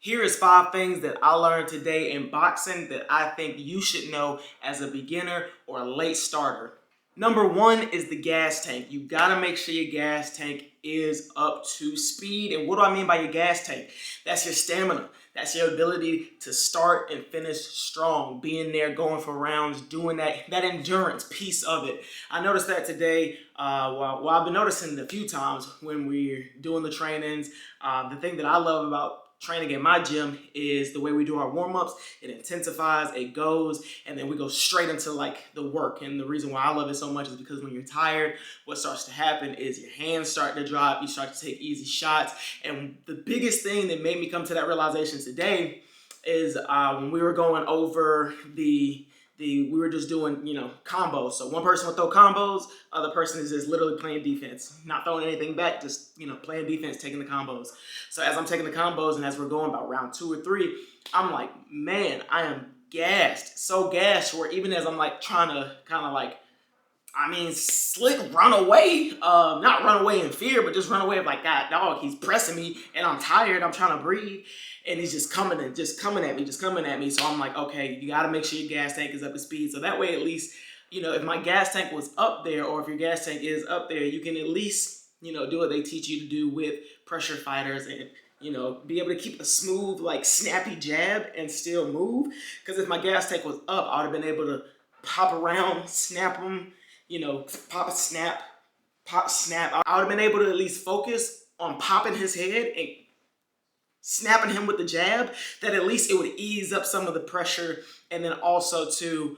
Here is 5 things that I learned today in boxing that I think you should know as a beginner or a late starter. Number 1 is the gas tank. You gotta make sure your gas tank is up to speed. And what do I mean by your gas tank? That's your stamina. That's your ability to start and finish strong, being there, going for rounds, doing that endurance piece of it. I noticed that today. I've been noticing it a few times when we're doing the trainings. The thing that I love about training at my gym is the way we do our warm-ups. It intensifies, it goes, and then we go straight into like the work. And the reason why I love it so much is because when you're tired, what starts to happen is your hands start to drop, you start to take easy shots. And the biggest thing that made me come to that realization today is when we were going over we were just doing, combos. So one person would throw combos, other person is just literally playing defense, not throwing anything back, just, playing defense, taking the combos. So as I'm taking the combos and as we're going about round 2 or 3, I'm like, man, I am gassed, so gassed where even as I'm like trying to kind of like, slick run away, not run away in fear, but just run away of like, God, dog, he's pressing me and I'm tired, I'm trying to breathe. And he's just coming at me. So I'm like, okay, you got to make sure your gas tank is up to speed. So that way, at least, if my gas tank was up there or if your gas tank is up there, you can at least, do what they teach you to do with pressure fighters and, be able to keep a smooth, like snappy jab and still move. Because if my gas tank was up, I would have been able to pop around, snap them, pop, snap. I would have been able to at least focus on popping his head and snapping him with the jab, that at least it would ease up some of the pressure, and then also to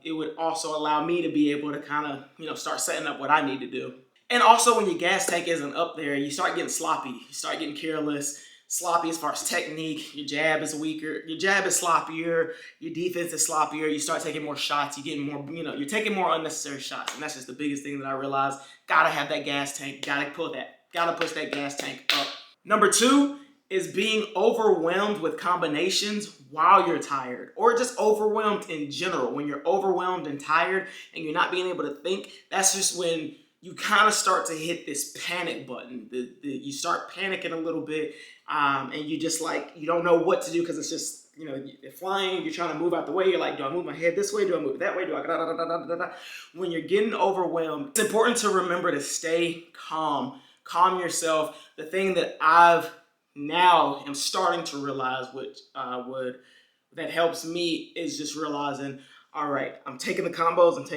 it would also allow me to be able to kind of start setting up what I need to do. And also when your gas tank isn't up there, you start getting sloppy, you start getting careless, sloppy as far as technique. Your jab is weaker, your jab is sloppier, your defense is sloppier, you start taking more shots, you're getting more, you're taking more unnecessary shots. And that's just the biggest thing that I realized. Gotta have that gas tank, gotta push that gas tank up. Number 2 is being overwhelmed with combinations while you're tired, or just overwhelmed in general. When you're overwhelmed and tired and you're not being able to think, that's just when you kind of start to hit this panic button. You start panicking a little bit, and you just like, you don't know what to do because it's just, you're flying, you're trying to move out the way. You're like, do I move my head this way? Do I move it that way? Do I da da da da da da? When you're getting overwhelmed, it's important to remember to stay calm. Calm yourself. The thing that I've now am starting to realize, which that helps me, is just realizing, all right, I'm taking the combos, and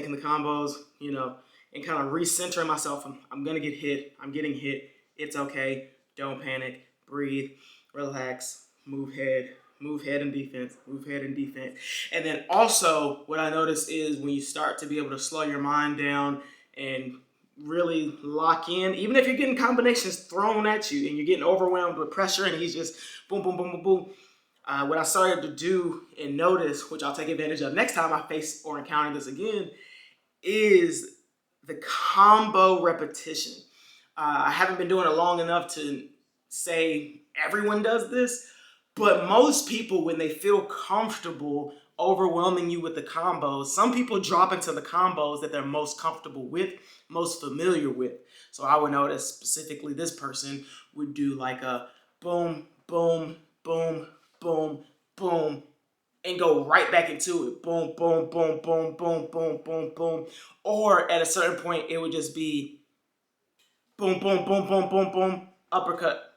kind of recentering myself. I'm gonna get hit. I'm getting hit. It's okay. Don't panic. Breathe. Relax. Move head and defense. And then also, what I notice is when you start to be able to slow your mind down and really lock in, even if you're getting combinations thrown at you and you're getting overwhelmed with pressure and he's just boom, boom, boom, boom, boom. What I started to do and notice, which I'll take advantage of next time I face or encounter this again, is the combo repetition. I haven't been doing it long enough to say everyone does this, but most people, when they feel comfortable overwhelming you with the combos, some people drop into the combos that they're most comfortable with, most familiar with. So I would notice specifically this person would do like a boom, boom, boom, boom, boom, and go right back into it. Boom, boom, boom, boom, boom, boom, boom, boom. Or at a certain point, it would just be boom, boom, boom, boom, boom, boom, uppercut,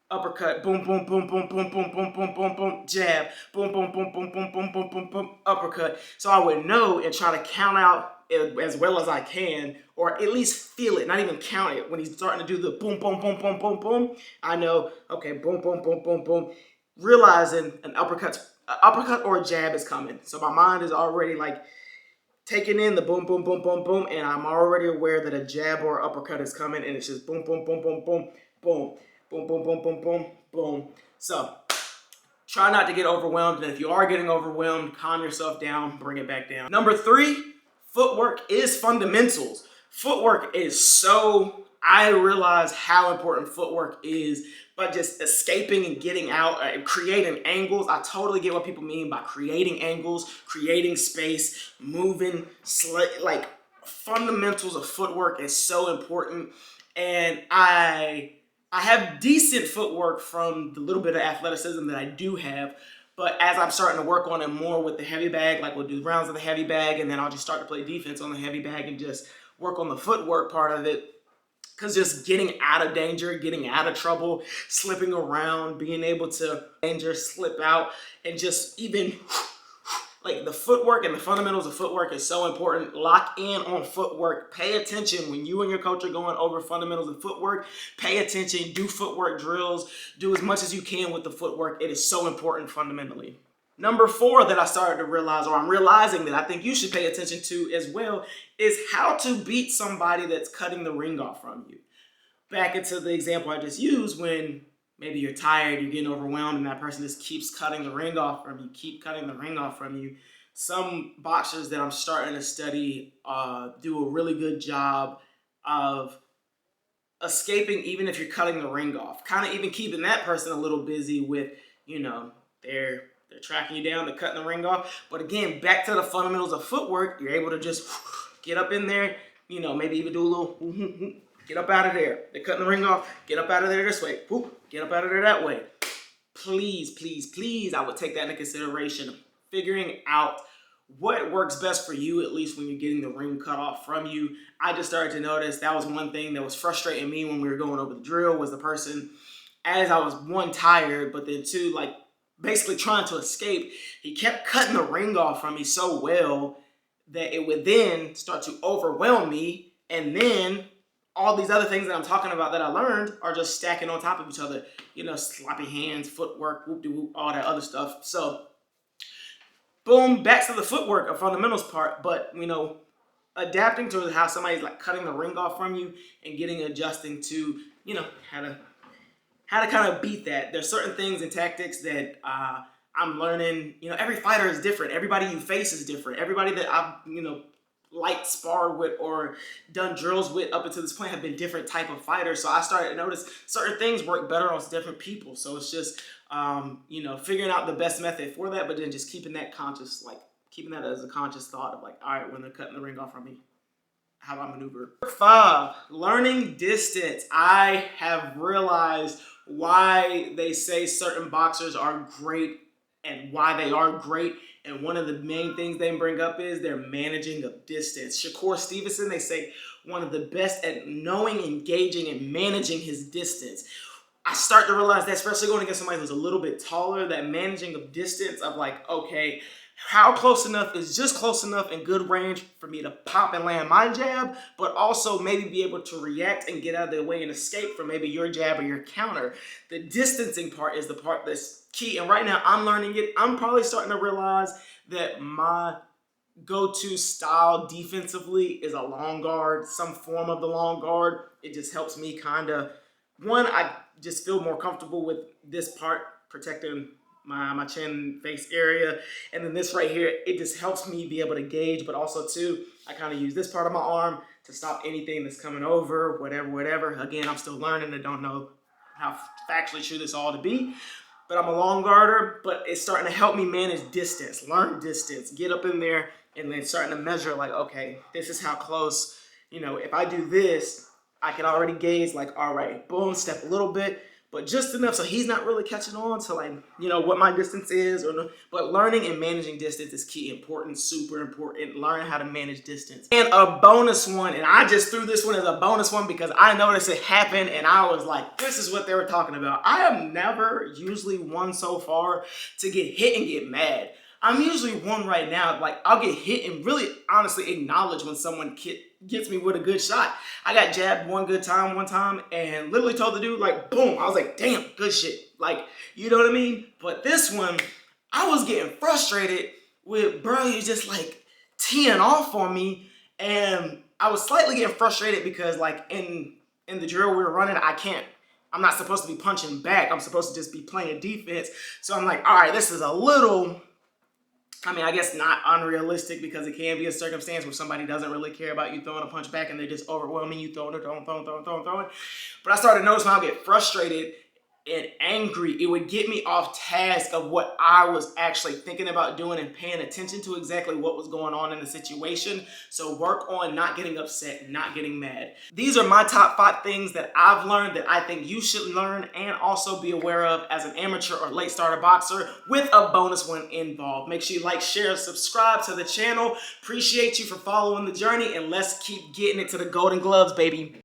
boom, boom, boom, boom, boom, boom, boom, boom, boom, boom, jab, boom, boom, boom, boom, boom, boom, boom, boom, boom, uppercut. So I would know and try to count out as well as I can, or at least feel it, not even count it. When he's starting to do the boom, boom, boom, boom, boom, boom, I know, okay, boom, boom, boom, boom, boom, realizing an uppercut or a jab is coming. So my mind is already like taking in the boom, boom, boom, boom, boom, and I'm already aware that a jab or uppercut is coming, and it's just boom, boom, boom, boom, boom, boom, boom, boom, boom, boom, boom, boom. So try not to get overwhelmed, and if you are getting overwhelmed, calm yourself down, bring it back down. Number 3, footwork is fundamentals. Footwork is so, I realize how important footwork is, but just escaping and getting out and creating angles. I totally get what people mean by creating angles, creating space, moving, like fundamentals of footwork is so important. And I I have decent footwork from the little bit of athleticism that I do have, but as I'm starting to work on it more with the heavy bag, like we'll do rounds of the heavy bag, and then I'll just start to play defense on the heavy bag and just work on the footwork part of it. Because just getting out of danger, getting out of trouble, slipping around, being able to danger, slip out, and just even like the footwork and the fundamentals of footwork is so important. Lock in on footwork. Pay attention when you and your coach are going over fundamentals of footwork. Pay attention. Do footwork drills. Do as much as you can with the footwork. It is so important fundamentally. Number 4 that I started to realize, or I'm realizing that I think you should pay attention to as well, is how to beat somebody that's cutting the ring off from you. Back into the example I just used, when maybe you're tired, you're getting overwhelmed, and that person just keeps cutting the ring off from you, Some boxers that I'm starting to study do a really good job of escaping, even if you're cutting the ring off. Kind of even keeping that person a little busy with, they're tracking you down, they're cutting the ring off. But again, back to the fundamentals of footwork, you're able to just get up in there, maybe even do a little get up out of there. They're cutting the ring off, get up out of there this way. Get up out of there that way. Please, please, please, I would take that into consideration. Figuring out what works best for you, at least when you're getting the ring cut off from you. I just started to notice that was one thing that was frustrating me when we were going over the drill, was the person, as I was, 1, tired, but then 2, like, basically trying to escape, he kept cutting the ring off from me so well that it would then start to overwhelm me, and then all these other things that I'm talking about that I learned are just stacking on top of each other. Sloppy hands, footwork, whoop-de-whoop, all that other stuff. So, boom, back to the footwork, a fundamentals part, but, adapting to how somebody's like cutting the ring off from you and adjusting to, how to kind of beat that. There's certain things and tactics that I'm learning. Every fighter is different. Everybody you face is different. Everybody that I've, light sparred with or done drills with up until this point have been different type of fighters. So I started to notice certain things work better on different people. So it's just, figuring out the best method for that, but then just keeping that conscious, keeping that as a conscious thought of all right, when they're cutting the ring off from me, how do I maneuver? 5, learning distance. I have realized why they say certain boxers are great and why they are great. And one of the main things they bring up is their managing of distance. Shakur Stevenson, they say, one of the best at knowing, engaging, and managing his distance. I start to realize that, especially going against somebody who's a little bit taller, that managing of distance of okay, how close enough is just close enough in good range for me to pop and land my jab, but also maybe be able to react and get out of the way and escape from maybe your jab or your counter. The distancing part is the part that's key, and right now I'm learning it. I'm probably starting to realize that my go-to style defensively is a long guard, some form of the long guard. It just helps me I just feel more comfortable with this part, protecting my chin face area, and then this right here, it just helps me be able to gauge, but also too, I kind of use this part of my arm to stop anything that's coming over, whatever. Again, I'm still learning. I don't know how factually true this all to be, but I'm a long guarder, but it's starting to help me manage distance, learn distance, get up in there, and then starting to measure okay, this is how close, if I do this, I can already gauge all right, boom, step a little bit, but just enough so he's not really catching on to what my distance is. But learning and managing distance is key, important, super important. Learn how to manage distance. And a bonus one, and I just threw this one as a bonus one because I noticed it happened and I was like, this is what they were talking about. I am never usually one so far to get hit and get mad. I'm usually one right now, I'll get hit and really honestly acknowledge when someone gets me with a good shot. I got jabbed one time and literally told the dude boom. I was like, damn, good shit. You know what I mean? But this one, I was getting frustrated with, bro, he's just teeing off on me. And I was slightly getting frustrated because in the drill we were running, I'm not supposed to be punching back. I'm supposed to just be playing defense. So I'm all right, this is a little, I guess not unrealistic, because it can be a circumstance where somebody doesn't really care about you throwing a punch back and they're just overwhelming you, throwing. But I started to notice when I get frustrated, and angry. It would get me off task of what I was actually thinking about doing and paying attention to exactly what was going on in the situation. So work on not getting upset, not getting mad. These are my top 5 things that I've learned that I think you should learn and also be aware of as an amateur or late starter boxer, with a bonus one involved. Make sure you like, share, and subscribe to the channel. Appreciate you for following the journey, and let's keep getting it to the Golden Gloves, baby.